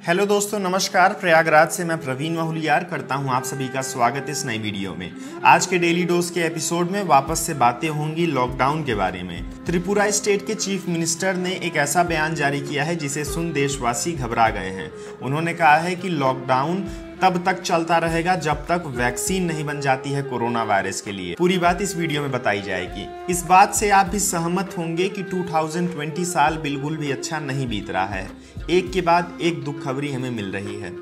Hello दोस्तों, नमस्कार। प्रयागराज से मैं प्रवीण माहुलियार करता हूं आप सभी का स्वागत इस नई वीडियो में। आज के डेली डोज के एपिसोड में वापस से बातें होंगी लॉकडाउन के बारे में। त्रिपुरा स्टेट के चीफ मिनिस्टर ने एक ऐसा बयान जारी किया है जिसे सुन देशवासी घबरा गए हैं। उन्होंने कहा है कि लॉकडाउन तब तक चलता रहेगा जब तक वैक्सीन नहीं बन जाती है कोरोना वायरस के लिए। पूरी बात इस वीडियो में बताई जाएगी। इस बात से आप भी सहमत होंगे कि 2020 साल बिल्कुल भी अच्छा नहीं बीत रहा है। एक के बाद एक दुख खबरी हमें मिल रही है।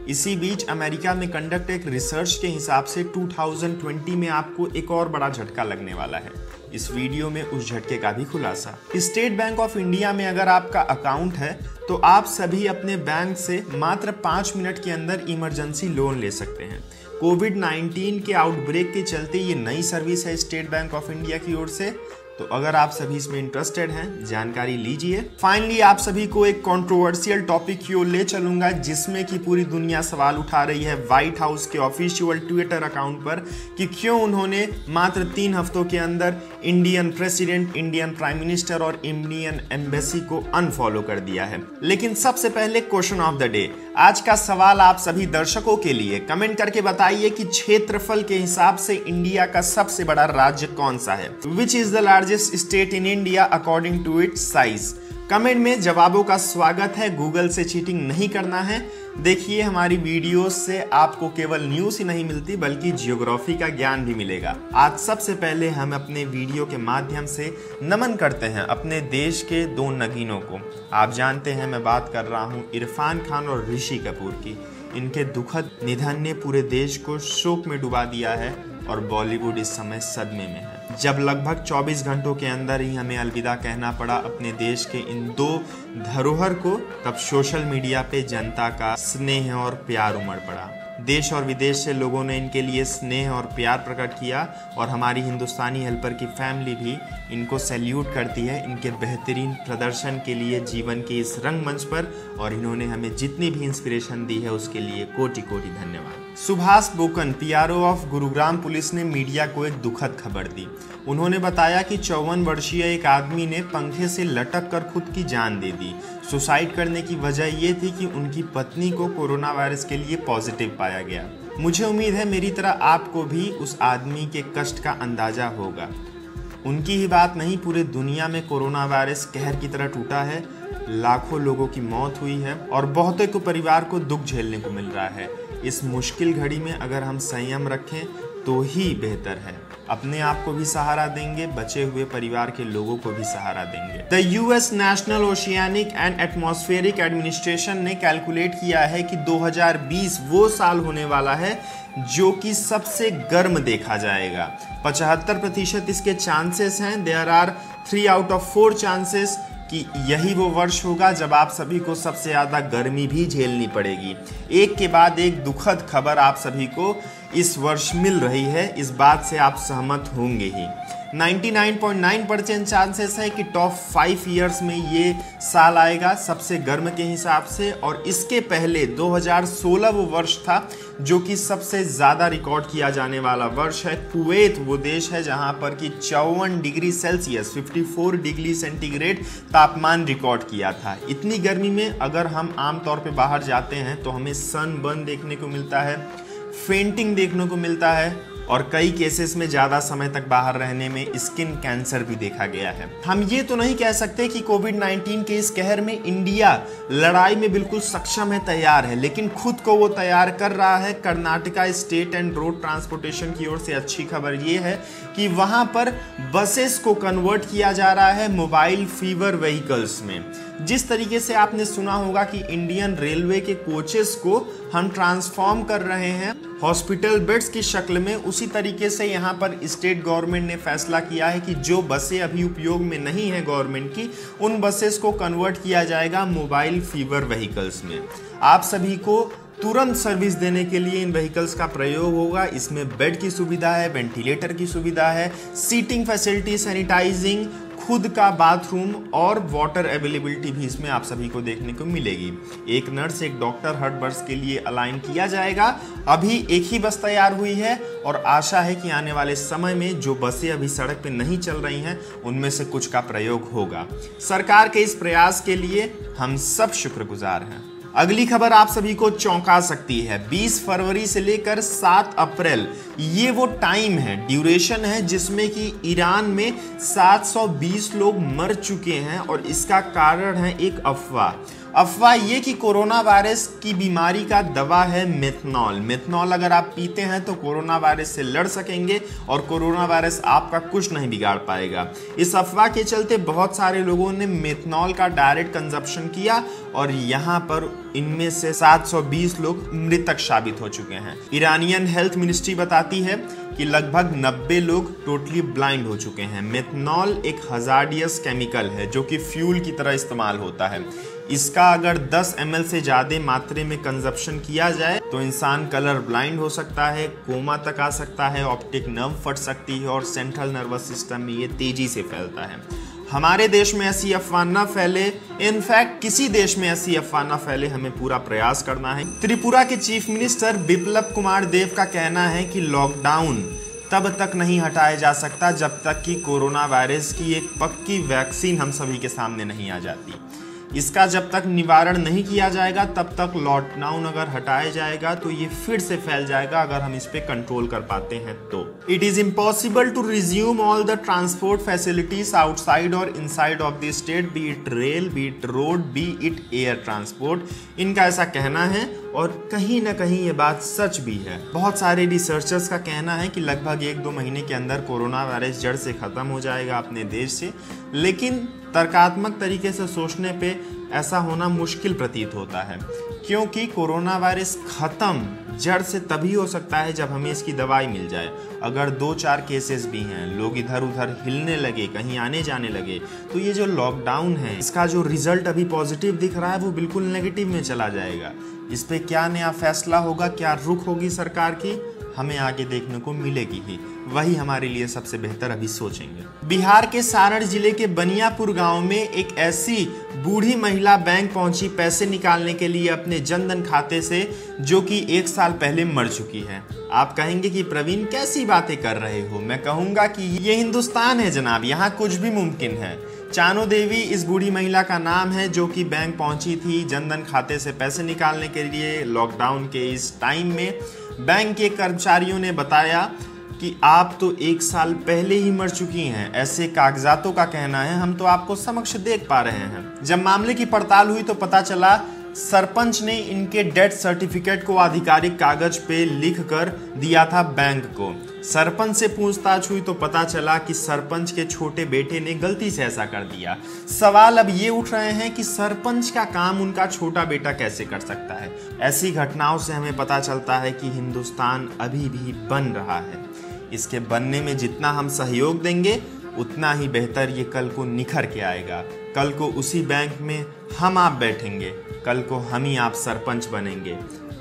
इसी बीच अमेरिका में कंडक्ट एक रिसर्च के हिसाब से 2020 में आपको एक और बड़ा झटका लगने वाला है। इस वीडियो में उस झटके का भी खुलासा। स्टेट बैंक ऑफ इंडिया में अगर आपका अकाउंट है तो आप सभी अपने बैंक से मात्र 5 मिनट के अंदर इमरजेंसी लोन ले सकते हैं। कोविड-19 के आउटब्रेक के चलते ये नई सर्विस है स्टेट बैंक ऑफ इंडिया की ओर से। तो अगर आप सभी इसमें इंटरेस्टेड हैं, जानकारी लीजिए। फाइनली आप सभी को एक कंट्रोवर्शियल टॉपिक की ओर ले चलूंगा जिसमें कि पूरी दुनिया सवाल उठा रही है व्हाइट हाउस के ऑफिशियल ट्विटर अकाउंट पर कि क्यों उन्होंने मात्र 3 हफ्तों के अंदर Indian president, Indian prime minister और इंडियन एम्बेसी को अनफॉलो कर दिया है। लेकिन सबसे पहले क्वेश्चन ऑफ द डे। आज का सवाल आप सभी दर्शकों के लिए, कमेंट करके बताइए कि क्षेत्रफल के हिसाब से इंडिया का सबसे बड़ा राज्य कौन सा है। Which is the largest state in India according to its size. Comment में जवाबों का स्वागत है। गूगल से चीटिंग नहीं करना है। देखिए, हमारी वीडियोस से आपको केवल न्यूज़ ही नहीं मिलती बल्कि जियोग्राफी का ज्ञान भी मिलेगा। आज सबसे पहले हम अपने वीडियो के माध्यम से नमन करते हैं अपने देश के 2 नगीनों को। आप जानते हैं मैं बात कर रहा हूँ इरफान खान और ऋषि कपूर की। इनके दुखद निधन ने पूरे देश को शोक में डुबा दिया है और बॉलीवुड इस समय सदमे में है। जब लगभग 24 घंटों के अंदर ही हमें अलविदा कहना पड़ा अपने देश के इन 2 धरोहर को, तब सोशल मीडिया पे जनता का स्नेह और प्यार उमड़ पड़ा। देश और विदेश से लोगों ने इनके लिए स्नेह और प्यार प्रकट किया और हमारी हिंदुस्तानी हेल्पर की फैमिली भी इनको सैल्यूट करती है इनके बेहतरीन प्रदर्शन के लिए जीवन के इस रंगमंच पर। और इन्होंने हमें जितनी भी इंस्पिरेशन दी है उसके लिए कोटि कोटि धन्यवाद। Subhash Bokan, PRO of Gurugram police ने मीडिया को एक दुखद खबर दी। उन्होंने बताया कि 54 वर्षीय एक आदमी ने पंखे से लटक कर खुद की जान दे दी। सुसाइड करने की वजह ये थी कि उनकी पत्नी को कोरोना वायरस के लिए पॉजिटिव पाया गया। मुझे उम्मीद है मेरी तरह आपको भी उस आदमी के कष्ट का अंदाजा होगा। उनकी ही बात नहीं, पूरे दुनिया में कोरोना वायरस कहर की तरह टूटा है। लाखों लोगों की मौत हुई है और बहुतों को परिवार को दुख झेलने को मिल रहा है। इस मुश्किल घड़ी में अगर हम संयम रखें तो ही बेहतर है। अपने आप को भी सहारा देंगे, बचे हुए परिवार के लोगों को भी सहारा देंगे। The US national oceanic and atmospheric administration ने कैलकुलेट किया है कि 2020 वो साल होने वाला है जो कि सबसे गर्म देखा जाएगा। 75% इसके चांसेस हैं। There are 3 out of 4 chances कि यही वो वर्ष होगा जब आप सभी को सबसे ज़्यादा गर्मी भी झेलनी पड़ेगी। एक के बाद एक दुखद खबर आप सभी को इस वर्ष मिल रही है, इस बात से आप सहमत होंगे ही। 99.9% चांसेस है कि टॉप 5 ईयर्स में ये साल आएगा सबसे गर्म के हिसाब से। और इसके पहले 2016 वो वर्ष था जो कि सबसे ज़्यादा रिकॉर्ड किया जाने वाला वर्ष है। कुवैत वो देश है जहां पर कि 54 डिग्री सेल्सियस 54 डिग्री सेंटीग्रेड तापमान रिकॉर्ड किया था। इतनी गर्मी में अगर हम आमतौर पे बाहर जाते हैं तो हमें सनबर्न देखने को मिलता है, फेंटिंग देखने को मिलता है और कई केसेस में ज़्यादा समय तक बाहर रहने में स्किन कैंसर भी देखा गया है। हम ये तो नहीं कह सकते कि कोविड-19 के इस कहर में इंडिया लड़ाई में बिल्कुल सक्षम है, तैयार है, लेकिन खुद को वो तैयार कर रहा है। Karnataka state and road transportation की ओर से अच्छी खबर ये है कि वहाँ पर बसेस को कन्वर्ट किया जा रहा है मोबाइल फीवर व्हीकल्स में। जिस तरीके से आपने सुना होगा कि इंडियन रेलवे के कोचेस को हम ट्रांसफॉर्म कर रहे हैं हॉस्पिटल बेड्स की शक्ल में, उसी तरीके से यहाँ पर स्टेट गवर्नमेंट ने फैसला किया है कि जो बसें अभी उपयोग में नहीं है गवर्नमेंट की, उन बसेस को कन्वर्ट किया जाएगा मोबाइल फीवर व्हीकल्स में। आप सभी को तुरंत सर्विस देने के लिए इन व्हीकल्स का प्रयोग होगा। इसमें बेड की सुविधा है, वेंटिलेटर की सुविधा है, सीटिंग फैसिलिटी, सैनिटाइजिंग, खुद का बाथरूम और वाटर अवेलेबिलिटी भी इसमें आप सभी को देखने को मिलेगी। एक नर्स, एक डॉक्टर हर बस के लिए अलाइन किया जाएगा। अभी एक ही बस तैयार हुई है और आशा है कि आने वाले समय में जो बसें अभी सड़क पे नहीं चल रही हैं उनमें से कुछ का प्रयोग होगा। सरकार के इस प्रयास के लिए हम सब शुक्रगुजार हैं। अगली खबर आप सभी को चौंका सकती है। 20 फरवरी से लेकर 7 अप्रैल ये वो टाइम है, ड्यूरेशन है जिसमें कि ईरान में 720 लोग मर चुके हैं और इसका कारण है एक अफवाह ये कि कोरोना वायरस की बीमारी का दवा है मेथनॉल। मेथनॉल अगर आप पीते हैं तो कोरोना वायरस से लड़ सकेंगे और कोरोना वायरस आपका कुछ नहीं बिगाड़ पाएगा। इस अफवाह के चलते बहुत सारे लोगों ने मेथनॉल का डायरेक्ट कंजप्शन किया और यहाँ पर इनमें से 720 लोग मृतक साबित हो चुके हैं। ईरानियन हेल्थ मिनिस्ट्री बताती है कि लगभग 90 लोग टोटली ब्लाइंड हो चुके हैं। मेथनॉल एक हजार्डियस केमिकल है जो कि फ्यूल की तरह इस्तेमाल होता है। इसका अगर 10 ml से ज़्यादा मात्रा में कंजप्शन किया जाए तो इंसान कलर ब्लाइंड हो सकता है, कोमा तक आ सकता है, ऑप्टिक नर्व फट सकती है और सेंट्रल नर्वस सिस्टम में ये तेजी से फैलता है। हमारे देश में ऐसी अफवाह न फैले, इनफैक्ट किसी देश में ऐसी अफवाह न फैले, हमें पूरा प्रयास करना है। त्रिपुरा के चीफ मिनिस्टर बिप्लब कुमार देव का कहना है कि लॉकडाउन तब तक नहीं हटाया जा सकता जब तक कि कोरोना वायरस की एक पक्की वैक्सीन हम सभी के सामने नहीं आ जाती। इसका जब तक निवारण नहीं किया जाएगा तब तक लॉकडाउन अगर हटाया जाएगा तो ये फिर से फैल जाएगा अगर हम इस पे कंट्रोल कर पाते हैं तो। It is impossible to resume all the transport facilities outside और inside of the state, be it rail, be it road, be it air transport. इनका ऐसा कहना है और कहीं ना कहीं ये बात सच भी है। बहुत सारे रिसर्चर्स का कहना है कि लगभग 1-2 महीने के अंदर कोरोना वायरस जड़ से खत्म हो जाएगा अपने देश से, लेकिन तर्कात्मक तरीके से सोचने पे ऐसा होना मुश्किल प्रतीत होता है, क्योंकि कोरोना वायरस खत्म जड़ से तभी हो सकता है जब हमें इसकी दवाई मिल जाए। अगर 2-4 केसेस भी हैं, लोग इधर उधर हिलने लगे, कहीं आने जाने लगे, तो ये जो लॉकडाउन है इसका जो रिजल्ट अभी पॉजिटिव दिख रहा है वो बिल्कुल नेगेटिव में चला जाएगा। इस पे क्या नया फैसला होगा, क्या रुख होगी सरकार की, हमें आगे देखने को मिलेगी ही। वही हमारे लिए सबसे बेहतर अभी सोचेंगे। बिहार के सारण जिले के बनियापुर गांव में एक ऐसी बूढ़ी महिला बैंक पहुंची पैसे निकालने के लिए अपने जनधन खाते से, जो कि 1 साल पहले मर चुकी है। आप कहेंगे कि प्रवीण कैसी बातें कर रहे हो। मैं कहूंगा कि ये हिंदुस्तान है जनाब, यहाँ कुछ भी मुमकिन है। चानो देवी इस बूढ़ी महिला का नाम है जो कि बैंक पहुंची थी जनधन खाते से पैसे निकालने के लिए। लॉकडाउन के इस टाइम में बैंक के कर्मचारियों ने बताया कि आप तो 1 साल पहले ही मर चुकी हैं, ऐसे कागजातों का कहना है, हम तो आपको समक्ष देख पा रहे हैं। जब मामले की पड़ताल हुई तो पता चला सरपंच ने इनके डेथ सर्टिफिकेट को आधिकारिक कागज पे लिख कर दिया था बैंक को। सरपंच से पूछताछ हुई तो पता चला कि सरपंच के छोटे बेटे ने गलती से ऐसा कर दिया। सवाल अब ये उठ रहे हैं कि सरपंच का काम उनका छोटा बेटा कैसे कर सकता है। ऐसी घटनाओं से हमें पता चलता है कि हिंदुस्तान अभी भी बन रहा है। इसके बनने में जितना हम सहयोग देंगे उतना ही बेहतर ये कल को निखर के आएगा। कल को उसी बैंक में हम आप बैठेंगे, कल को हम ही आप सरपंच बनेंगे,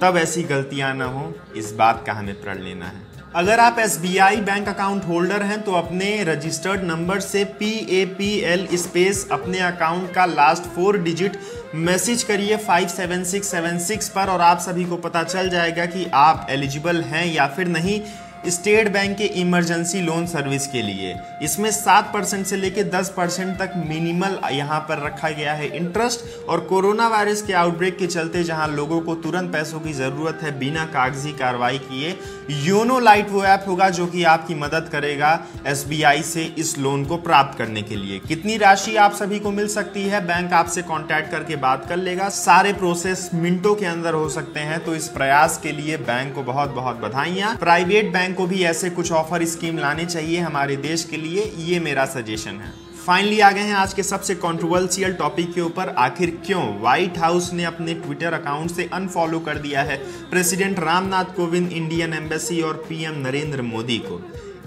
तब ऐसी गलतियां ना हो, इस बात का हमें प्रण लेना है। अगर आप SBI बैंक अकाउंट होल्डर हैं तो अपने रजिस्टर्ड नंबर से PAPL स्पेस अपने अकाउंट का लास्ट 4 डिजिट मैसेज करिए 57676 पर और आप सभी को पता चल जाएगा कि आप एलिजिबल हैं या फिर नहीं स्टेट बैंक के इमरजेंसी लोन सर्विस के लिए। इसमें 7% से लेकर 10% तक मिनिमल यहाँ पर रखा गया है इंटरेस्ट। और कोरोना वायरस के आउटब्रेक के चलते जहाँ लोगों को तुरंत पैसों की ज़रूरत है बिना कागजी कार्रवाई किए, योनो लाइट वो ऐप होगा जो कि आपकी मदद करेगा SBI से इस लोन को प्राप्त करने के लिए। कितनी राशि आप सभी को मिल सकती है, बैंक आपसे कॉन्टैक्ट करके बात कर लेगा। सारे प्रोसेस मिनटों के अंदर हो सकते हैं, तो इस प्रयास के लिए बैंक को बहुत बहुत बधाइयाँ। प्राइवेट बैंक को भी ऐसे कुछ ऑफर स्कीम लाने चाहिए हमारे देश के लिए, ये मेरा सजेशन है। फाइनली आ गए हैं आज के सबसे कंट्रोवर्शियल टॉपिक के ऊपर। आखिर क्यों व्हाइट हाउस ने अपने ट्विटर अकाउंट से अनफॉलो कर दिया है president Ramnath Kovind, Indian embassy और PM नरेंद्र मोदी को।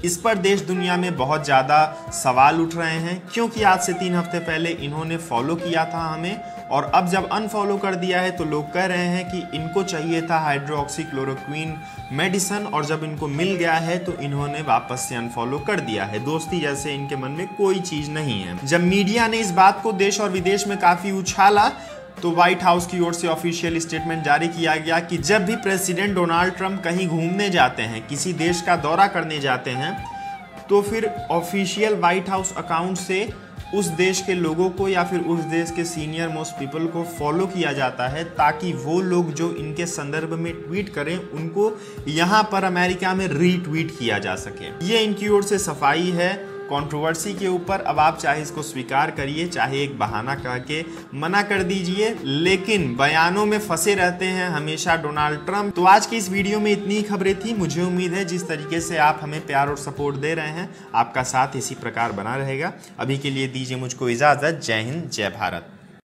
इस पर देश दुनिया में बहुत ज़्यादा सवाल उठ रहे हैं, क्योंकि आज से 3 हफ्ते पहले इन्होंने फॉलो किया था हमें, और अब जब अनफॉलो कर दिया है तो लोग कह रहे हैं कि इनको चाहिए था हाइड्रोक्सीक्लोरोक्वीन मेडिसिन, और जब इनको मिल गया है तो इन्होंने वापस से अनफॉलो कर दिया है। दोस्ती जैसे इनके मन में कोई चीज़ नहीं है। जब मीडिया ने इस बात को देश और विदेश में काफ़ी उछाला तो व्हाइट हाउस की ओर से ऑफिशियल स्टेटमेंट जारी किया गया कि जब भी प्रेसिडेंट डोनाल्ड ट्रंप कहीं घूमने जाते हैं, किसी देश का दौरा करने जाते हैं, तो फिर ऑफिशियल व्हाइट हाउस अकाउंट से उस देश के लोगों को या फिर उस देश के सीनियर मोस्ट पीपल को फॉलो किया जाता है, ताकि वो लोग जो इनके संदर्भ में ट्वीट करें उनको यहाँ पर अमेरिका में रीट्वीट किया जा सके। ये इनकी ओर से सफाई है कंट्रोवर्सी के ऊपर। अब आप चाहे इसको स्वीकार करिए, चाहे एक बहाना कह के मना कर दीजिए, लेकिन बयानों में फंसे रहते हैं हमेशा डोनाल्ड ट्रंप। तो आज की इस वीडियो में इतनी ही खबरें थी। मुझे उम्मीद है जिस तरीके से आप हमें प्यार और सपोर्ट दे रहे हैं, आपका साथ इसी प्रकार बना रहेगा। अभी के लिए दीजिए मुझको इजाजत। जय हिंद, जय भारत।